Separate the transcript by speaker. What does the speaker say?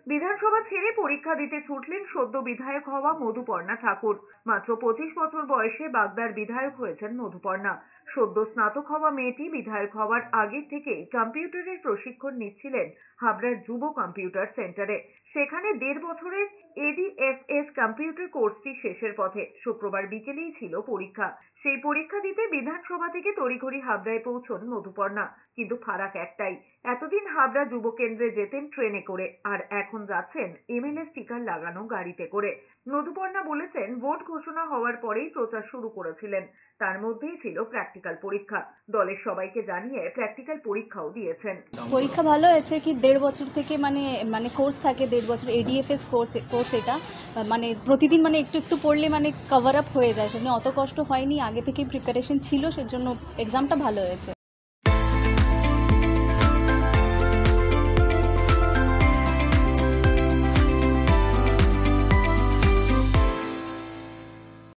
Speaker 1: বিধানসভা ছেড়ে পরীক্ষা দিতে ছুটলেন সদ্য বিধায়ক হওয়া মধুপর্ণা ঠাকুর। মাত্র 25 বছর বয়সে বাগদার বিধায়ক হয়েছেন মধুপর্ণা। সদ্য স্নাতক হওয়া মেয়েটি বিধায়ক হওয়ার আগে থেকেই কম্পিউটারের প্রশিক্ষণ নিচ্ছিলেন হাবড়ার যুব কম্পিউটার সেন্টারে। সেখানে 1.5 বছরের এডিএফএস কম্পিউটার কোর্সটি শেষের পথে। শুক্রবার বিকেলেই ছিল পরীক্ষা। সেই পরীক্ষা দিতে বিধানসভা থেকে তড়িঘড়ি হাবড়ায় পৌঁছন মধুপর্ণা। কিন্তু ফারাক একটাই, এতদিন হাবড়া যুব কেন্দ্রে যেতেন ট্রেনে করে, আর এখন যাচ্ছেন এমএলএ স্টিকার লাগানো গাড়িতে করে। মধুপর্ণা বলেছেন, ভোট ঘোষণা হওয়ার পরেই প্রচার শুরু করেছিলেন। তার মধ্যেই ছিল প্র্যাকটিক্যাল পরীক্ষা। দলের সবাইকে জানিয়ে প্র্যাকটিক্যাল পরীক্ষাও দিয়েছেন।
Speaker 2: পরীক্ষা ভালো হয়েছে কি 1.5 বছর থেকে মানে কোর্স থাকে 1.5 বছর এডিএফএস কোর্স এটা মানে প্রতিদিন মানে একটু পড়লে মানে কভার আপ হয়ে যায়, সেজন্য অত কষ্ট হয়নি, আগে থেকেই প্রিপারেশন ছিল, সেজন্য এক্সামটা ভালো হয়েছে।